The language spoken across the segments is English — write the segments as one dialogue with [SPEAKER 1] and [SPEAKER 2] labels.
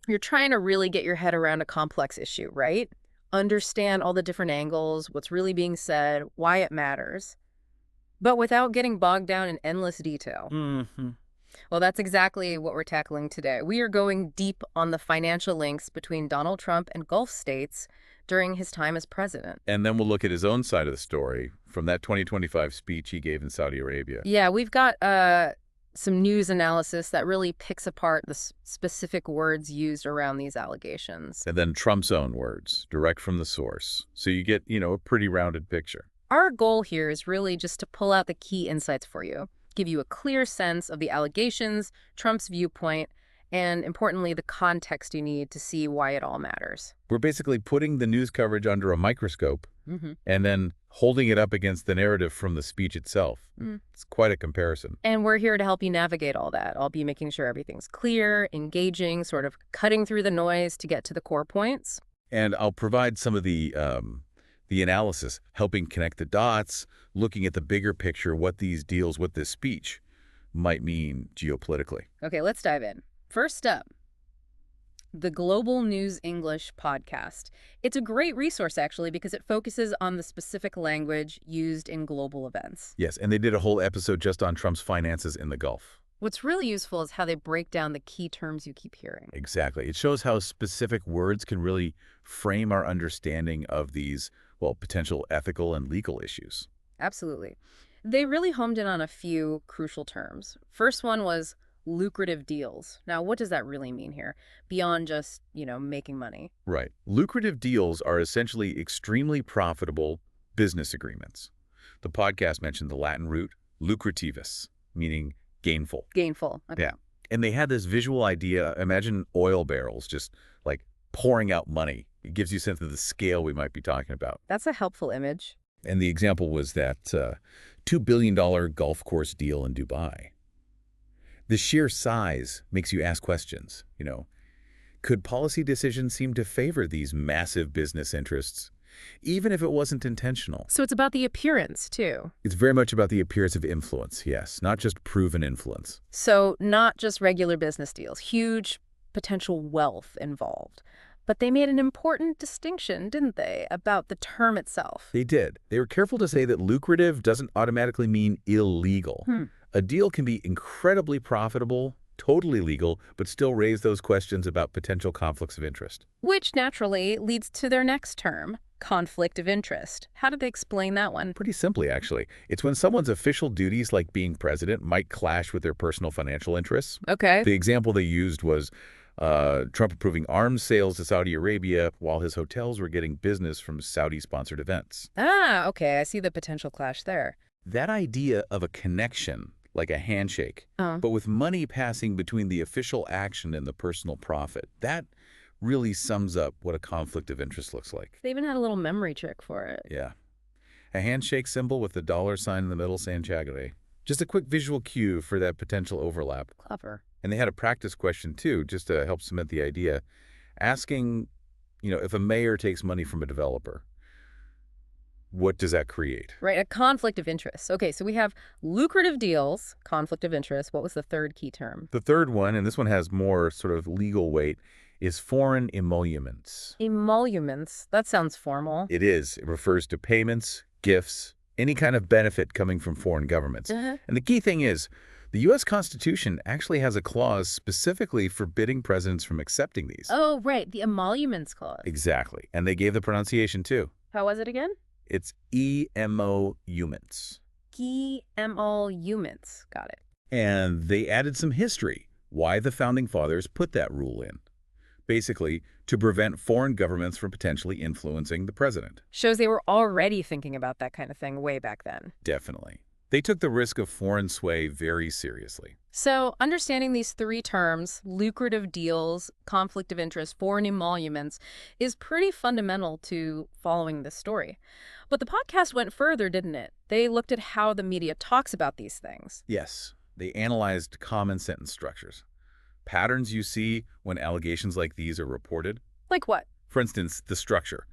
[SPEAKER 1] You're trying to really get your head around a complex issue, right? Understand all the different angles, what's really being said, why it matters, but without getting bogged down in endless detail.
[SPEAKER 2] Hmm.
[SPEAKER 1] Well, that's exactly what we're tackling today. We are going deep on the financial links between Donald Trump and Gulf states during his time as president.
[SPEAKER 2] And then we'll look at his own side of the story from that 2025 speech he gave in Saudi Arabia.
[SPEAKER 1] Yeah, we've got some news analysis that really picks apart the specific words used around these allegations.
[SPEAKER 2] And then Trump's own words, direct from the source. So you get, a pretty rounded picture.
[SPEAKER 1] Our goal here is really just to pull out the key insights for you, give you a clear sense of the allegations, Trump's viewpoint, and importantly, the context you need to see why it all matters.
[SPEAKER 2] We're basically putting the news coverage under a microscope
[SPEAKER 1] Mm-hmm.
[SPEAKER 2] and then holding it up against the narrative from the speech itself. It's quite a comparison.
[SPEAKER 1] And we're here to help you navigate all that. I'll be making sure everything's clear, engaging, sort of cutting through the noise to get to the core points.
[SPEAKER 2] And I'll provide some of the analysis, helping connect the dots, looking at the bigger picture, what these deals, what this speech might mean geopolitically.
[SPEAKER 1] Okay, let's dive in. First up, the Global News English podcast. It's a great resource, actually, because it focuses on the specific language used in global events.
[SPEAKER 2] Yes, and they did a whole episode just on Trump's finances in the Gulf.
[SPEAKER 1] What's really useful is how they break down the key terms you keep hearing.
[SPEAKER 2] Exactly. It shows how specific words can really frame our understanding of these, well, potential ethical and legal issues.
[SPEAKER 1] Absolutely. They really homed in on a few crucial terms. First one was lucrative deals. Now, what does that really mean here? Beyond just, making money.
[SPEAKER 2] Right. Lucrative deals are essentially extremely profitable business agreements. The podcast mentioned the Latin root lucrativus, meaning gainful.
[SPEAKER 1] Gainful. Okay.
[SPEAKER 2] Yeah. And they had this visual idea. Imagine oil barrels just like pouring out money. It gives you a sense of the scale we might be talking about.
[SPEAKER 1] That's a helpful image.
[SPEAKER 2] And the example was that $2 billion golf course deal in Dubai. The sheer size makes you ask questions. Could policy decisions seem to favor these massive business interests, even if it wasn't intentional?
[SPEAKER 1] So it's about the appearance, too.
[SPEAKER 2] It's very much about the appearance of influence, yes, not just proven influence.
[SPEAKER 1] So not just regular business deals, huge potential wealth involved. But they made an important distinction, didn't they, about the term itself?
[SPEAKER 2] They did. They were careful to say that lucrative doesn't automatically mean illegal. A deal can be incredibly profitable, totally legal, but still raise those questions about potential conflicts of interest.
[SPEAKER 1] Which naturally leads to their next term, conflict of interest. How did they explain that one?
[SPEAKER 2] Pretty simply, actually. It's when someone's official duties, like being president, might clash with their personal financial interests.
[SPEAKER 1] Okay.
[SPEAKER 2] The example they used was Trump approving arms sales to Saudi Arabia while his hotels were getting business from Saudi-sponsored events.
[SPEAKER 1] Ah, okay. I see the potential clash there.
[SPEAKER 2] That idea of a connection, like a handshake, but with money passing between the official action and the personal profit, that really sums up what a conflict of interest looks like.
[SPEAKER 1] They even had a little memory trick for it.
[SPEAKER 2] Yeah. A handshake symbol with the dollar sign in the middle saying Chagre. Just a quick visual cue for that potential overlap.
[SPEAKER 1] Clever.
[SPEAKER 2] And they had a practice question, too, just to help cement the idea, asking, if a mayor takes money from a developer, what does that create?
[SPEAKER 1] Right, a conflict of interest. Okay, so we have lucrative deals, conflict of interest. What was the third key term?
[SPEAKER 2] The third one, and this one has more sort of legal weight, is foreign emoluments.
[SPEAKER 1] Emoluments. That sounds formal.
[SPEAKER 2] It is. It refers to payments, gifts, any kind of benefit coming from foreign governments. And the key thing is, the U.S. Constitution actually has a clause specifically forbidding presidents from accepting these.
[SPEAKER 1] Oh, right, the emoluments clause.
[SPEAKER 2] Exactly. And they gave the pronunciation, too.
[SPEAKER 1] How was it again?
[SPEAKER 2] It's emoluments.
[SPEAKER 1] Emoluments. Got it.
[SPEAKER 2] And they added some history, why the Founding Fathers put that rule in. Basically, to prevent foreign governments from potentially influencing the president.
[SPEAKER 1] Shows they were already thinking about that kind of thing way back then.
[SPEAKER 2] Definitely. They took the risk of foreign sway very seriously.
[SPEAKER 1] So understanding these three terms, lucrative deals, conflict of interest, foreign emoluments, is pretty fundamental to following this story. But the podcast went further, didn't it? They looked at how the media talks about these things.
[SPEAKER 2] Yes, they analyzed common sentence structures. Patterns you see when allegations like these are reported.
[SPEAKER 1] Like what?
[SPEAKER 2] For instance, the structure.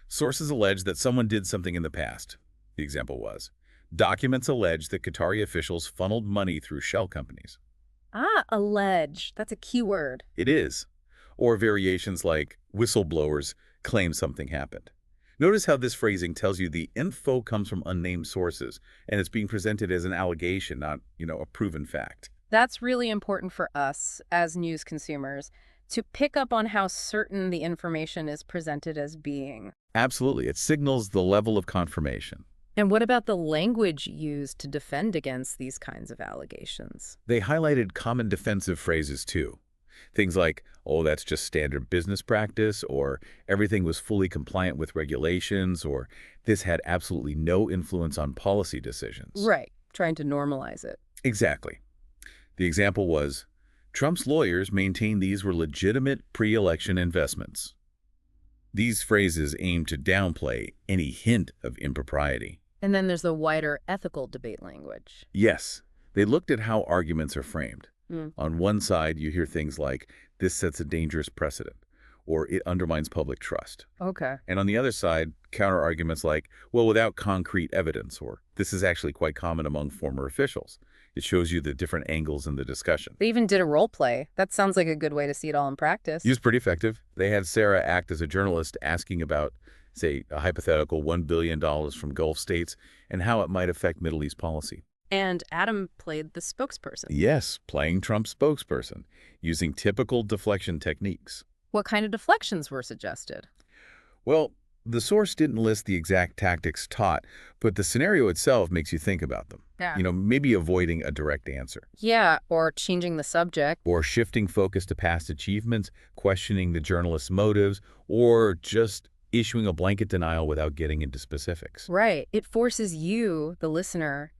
[SPEAKER 2] Sources allege that someone did something in the past. The example was, documents allege that Qatari officials funneled money through shell companies.
[SPEAKER 1] Ah, allege. That's a key word.
[SPEAKER 2] It is. or variations like whistleblowers claim something happened. Notice how this phrasing tells you the info comes from unnamed sources, and it's being presented as an allegation, not, a proven fact.
[SPEAKER 1] That's really important for us as news consumers to pick up on how certain the information is presented as being.
[SPEAKER 2] Absolutely. It signals the level of confirmation.
[SPEAKER 1] And what about the language used to defend against these kinds of allegations?
[SPEAKER 2] They highlighted common defensive phrases too. Things like, oh, that's just standard business practice, or everything was fully compliant with regulations, or this had absolutely no influence on policy decisions.
[SPEAKER 1] Right, trying to normalize it.
[SPEAKER 2] Exactly. The example was, Trump's lawyers maintained these were legitimate pre-election investments. These phrases aim to downplay any hint of impropriety.
[SPEAKER 1] And then there's the wider ethical debate language.
[SPEAKER 2] Yes, they looked at how arguments are framed.
[SPEAKER 1] Mm.
[SPEAKER 2] On one side, you hear things like, this sets a dangerous precedent, or it undermines public trust.
[SPEAKER 1] Okay.
[SPEAKER 2] And on the other side, counter-arguments like, well, without concrete evidence, or this is actually quite common among former officials. It shows you the different angles in the discussion.
[SPEAKER 1] They even did a role play. That sounds like a good way to see it all in practice.
[SPEAKER 2] It was pretty effective. They had Sarah act as a journalist asking about, say, a hypothetical $1 billion from Gulf states and how it might affect Middle East policy.
[SPEAKER 1] And Adam played the spokesperson.
[SPEAKER 2] Yes, playing Trump's spokesperson, using typical deflection techniques.
[SPEAKER 1] What kind of deflections were suggested?
[SPEAKER 2] Well, the source didn't list the exact tactics taught, but the scenario itself makes you think about them.
[SPEAKER 1] Yeah.
[SPEAKER 2] Maybe avoiding a direct answer.
[SPEAKER 1] Yeah, or changing the subject.
[SPEAKER 2] Or shifting focus to past achievements, questioning the journalist's motives, or just issuing a blanket denial without getting into specifics.
[SPEAKER 1] Right. It forces you, the listener,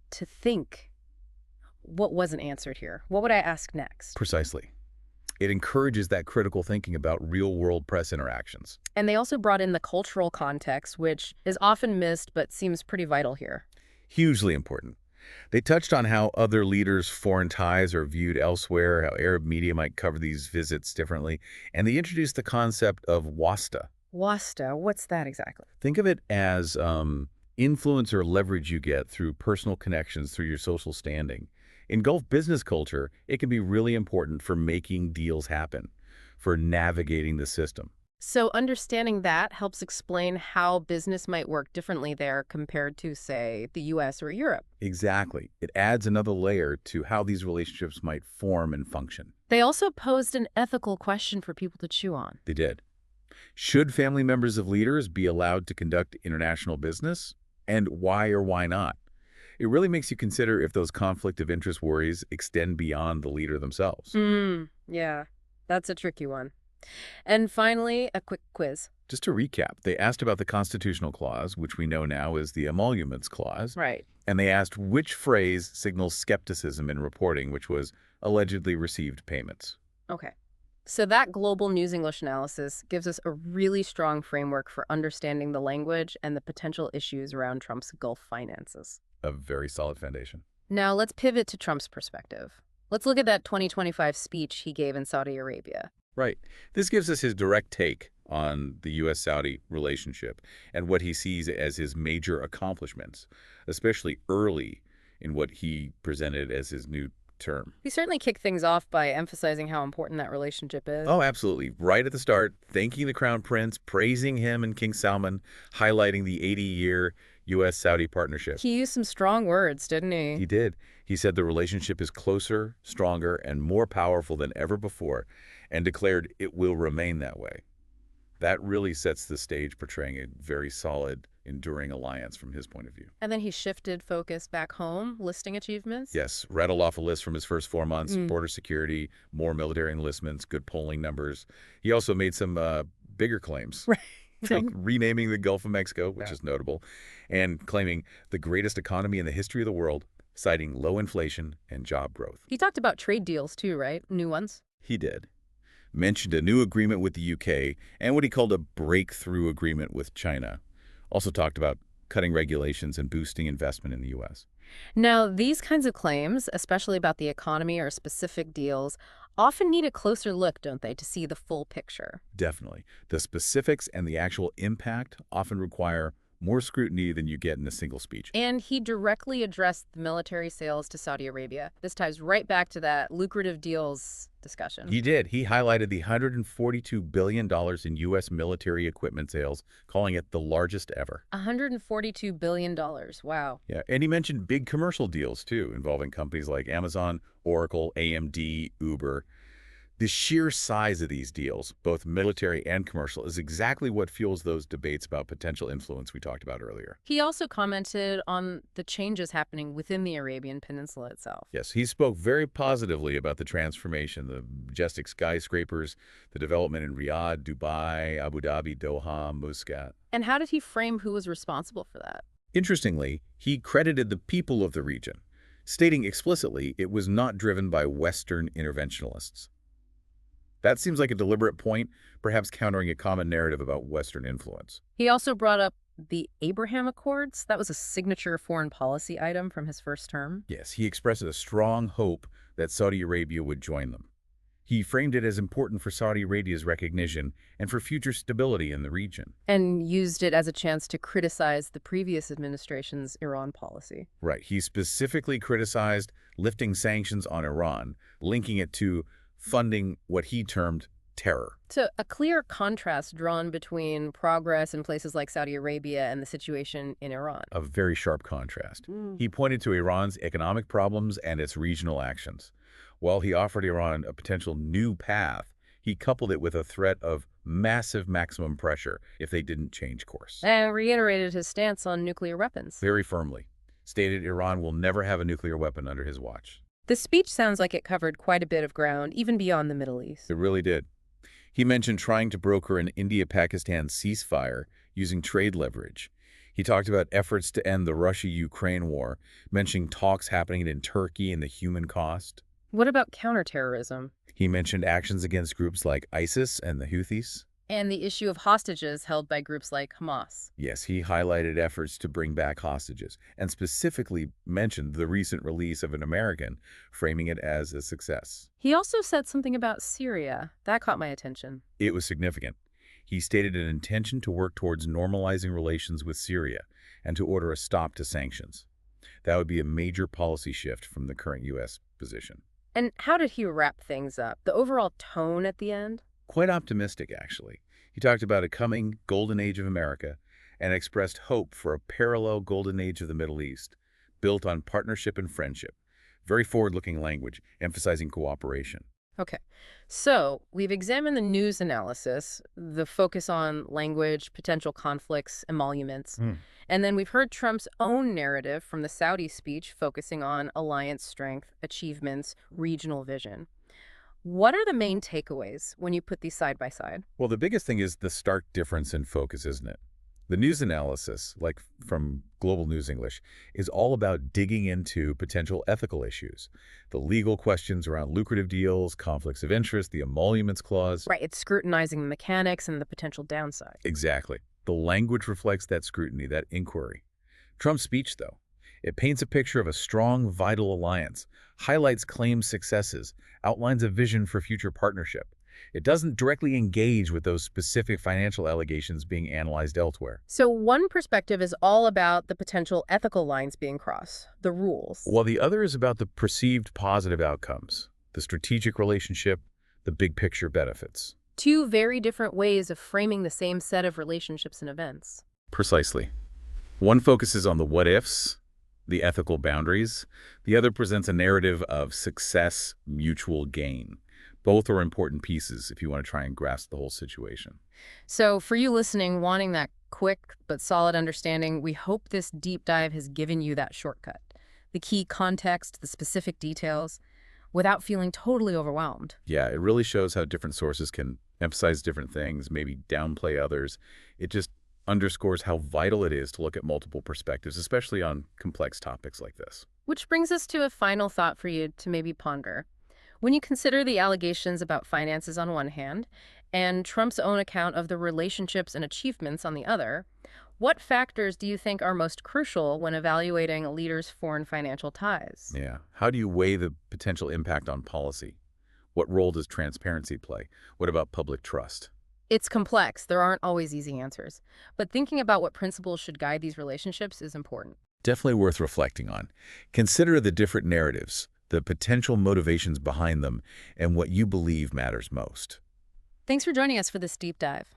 [SPEAKER 1] to think, what wasn't answered here? What would I ask next?
[SPEAKER 2] Precisely. It encourages that critical thinking about real-world press interactions.
[SPEAKER 1] And they also brought in the cultural context, which is often missed but seems pretty vital here.
[SPEAKER 2] Hugely important. They touched on how other leaders' foreign ties are viewed elsewhere, how Arab media might cover these visits differently, and they introduced the concept of wasta.
[SPEAKER 1] Wasta, what's that exactly?
[SPEAKER 2] Think of it as influence or leverage you get through personal connections, through your social standing. In Gulf business culture, it can be really important for making deals happen, for navigating the system.
[SPEAKER 1] So understanding that helps explain how business might work differently there compared to, say, the US or Europe.
[SPEAKER 2] Exactly. It adds another layer to how these relationships might form and function.
[SPEAKER 1] They also posed an ethical question for people to chew on.
[SPEAKER 2] They did. Should family members of leaders be allowed to conduct international business? And why or why not? It really makes you consider if those conflict of interest worries extend beyond the leader themselves.
[SPEAKER 1] Yeah, that's a tricky one. And finally, a quick quiz.
[SPEAKER 2] Just to recap, they asked about the constitutional clause, which we know now is the emoluments clause.
[SPEAKER 1] Right.
[SPEAKER 2] And they asked which phrase signals skepticism in reporting, which was allegedly received payments.
[SPEAKER 1] Okay. So that global news English analysis gives us a really strong framework for understanding the language and the potential issues around Trump's Gulf finances.
[SPEAKER 2] A very solid foundation.
[SPEAKER 1] Now let's pivot to Trump's perspective. Let's look at that 2025 speech he gave in Saudi Arabia.
[SPEAKER 2] Right. This gives us his direct take on the U.S.-Saudi relationship and what he sees as his major accomplishments, especially early in what he presented as his new term.
[SPEAKER 1] He certainly kicked things off by emphasizing how important that relationship is.
[SPEAKER 2] Oh, absolutely. Right at the start, thanking the Crown Prince, praising him and King Salman, highlighting the 80-year U.S.-Saudi partnership.
[SPEAKER 1] He used some strong words, didn't he?
[SPEAKER 2] He did. He said the relationship is closer, stronger, and more powerful than ever before, and declared it will remain that way. That really sets the stage, portraying a very solid, enduring alliance from his point of view.
[SPEAKER 1] And then he shifted focus back home, listing achievements?
[SPEAKER 2] Yes, rattled off a list from his first 4 months, border security, more military enlistments, good polling numbers. He also made some bigger claims.
[SPEAKER 1] Right.
[SPEAKER 2] Like renaming the Gulf of Mexico, which is notable, and claiming the greatest economy in the history of the world, citing low inflation and job growth.
[SPEAKER 1] He talked about trade deals too, right? New ones?
[SPEAKER 2] He did. Mentioned a new agreement with the UK and what he called a breakthrough agreement with China. Also talked about cutting regulations and boosting investment in the U.S.
[SPEAKER 1] Now, these kinds of claims, especially about the economy or specific deals, often need a closer look, don't they, to see the full picture?
[SPEAKER 2] Definitely. The specifics and the actual impact often require more scrutiny than you get in a single speech.
[SPEAKER 1] And he directly addressed the military sales to Saudi Arabia. This ties right back to that lucrative deals discussion.
[SPEAKER 2] He did. He highlighted the $142 billion in U.S. military equipment sales, calling it the largest ever.
[SPEAKER 1] $142 billion. Wow.
[SPEAKER 2] Yeah, and he mentioned big commercial deals, too, involving companies like Amazon, Oracle, AMD, Uber. The sheer size of these deals, both military and commercial, is exactly what fuels those debates about potential influence we talked about earlier.
[SPEAKER 1] He also commented on the changes happening within the Arabian Peninsula itself.
[SPEAKER 2] Yes, he spoke very positively about the transformation, the majestic skyscrapers, the development in Riyadh, Dubai, Abu Dhabi, Doha, Muscat.
[SPEAKER 1] And how did he frame who was responsible for that?
[SPEAKER 2] Interestingly, he credited the people of the region, stating explicitly it was not driven by Western interventionalists. That seems like a deliberate point, perhaps countering a common narrative about Western influence.
[SPEAKER 1] He also brought up the Abraham Accords. That was a signature foreign policy item from his first term.
[SPEAKER 2] Yes, he expressed a strong hope that Saudi Arabia would join them. He framed it as important for Saudi Arabia's recognition and for future stability in the region.
[SPEAKER 1] And used it as a chance to criticize the previous administration's Iran policy.
[SPEAKER 2] Right. He specifically criticized lifting sanctions on Iran, linking it to funding what he termed terror.
[SPEAKER 1] So a clear contrast drawn between progress in places like Saudi Arabia and the situation in Iran.
[SPEAKER 2] A very sharp contrast. He pointed to Iran's economic problems and its regional actions. While he offered Iran a potential new path, he coupled it with a threat of massive maximum pressure if they didn't change course.
[SPEAKER 1] And reiterated his stance on nuclear weapons.
[SPEAKER 2] Very firmly. Stated Iran will never have a nuclear weapon under his watch.
[SPEAKER 1] The speech sounds like it covered quite a bit of ground, even beyond the Middle East.
[SPEAKER 2] It really did. He mentioned trying to broker an India-Pakistan ceasefire using trade leverage. He talked about efforts to end the Russia-Ukraine war, mentioning talks happening in Turkey and the human cost.
[SPEAKER 1] What about counterterrorism?
[SPEAKER 2] He mentioned actions against groups like ISIS and the Houthis.
[SPEAKER 1] And the issue of hostages held by groups like Hamas.
[SPEAKER 2] Yes, he highlighted efforts to bring back hostages and specifically mentioned the recent release of an American, framing it as a success.
[SPEAKER 1] He also said something about Syria. That caught my attention.
[SPEAKER 2] It was significant. He stated an intention to work towards normalizing relations with Syria and to order a stop to sanctions. That would be a major policy shift from the current U.S. position.
[SPEAKER 1] And how did he wrap things up? The overall tone at the end?
[SPEAKER 2] Quite optimistic, actually. He talked about a coming golden age of America and expressed hope for a parallel golden age of the Middle East, built on partnership and friendship. Very forward-looking language, emphasizing cooperation.
[SPEAKER 1] Okay, so we've examined the news analysis, the focus on language, potential conflicts, emoluments, and then we've heard Trump's own narrative from the Saudi speech focusing on alliance strength, achievements, regional vision. What are the main takeaways when you put these side by side?
[SPEAKER 2] Well, the biggest thing is the stark difference in focus, isn't it? The news analysis, like from Global News English, is all about digging into potential ethical issues, the legal questions around lucrative deals, conflicts of interest, the emoluments clause.
[SPEAKER 1] Right, it's scrutinizing the mechanics and the potential downside.
[SPEAKER 2] Exactly. The language reflects that scrutiny, that inquiry. Trump's speech, though, it paints a picture of a strong, vital alliance, highlights claimed successes, outlines a vision for future partnership. It doesn't directly engage with those specific financial allegations being analyzed elsewhere.
[SPEAKER 1] So one perspective is all about the potential ethical lines being crossed, the rules.
[SPEAKER 2] While the other is about the perceived positive outcomes, the strategic relationship, the big picture benefits.
[SPEAKER 1] Two very different ways of framing the same set of relationships and events.
[SPEAKER 2] Precisely. One focuses on the what-ifs, the ethical boundaries. The other presents a narrative of success, mutual gain. Both are important pieces if you want to try and grasp the whole situation.
[SPEAKER 1] So for you listening, wanting that quick but solid understanding, we hope this deep dive has given you that shortcut. The key context, the specific details, without feeling totally overwhelmed.
[SPEAKER 2] Yeah, it really shows how different sources can emphasize different things, maybe downplay others. It just underscores how vital it is to look at multiple perspectives, especially on complex topics like this.
[SPEAKER 1] Which brings us to a final thought for you to maybe ponder. When you consider the allegations about finances on one hand and Trump's own account of the relationships and achievements on the other, what factors do you think are most crucial when evaluating a leader's foreign financial ties?
[SPEAKER 2] Yeah. How do you weigh the potential impact on policy? What role does transparency play? What about public trust?
[SPEAKER 1] It's complex. There aren't always easy answers. But thinking about what principles should guide these relationships is important.
[SPEAKER 2] Definitely worth reflecting on. Consider the different narratives, the potential motivations behind them, and what you believe matters most.
[SPEAKER 1] Thanks for joining us for this deep dive.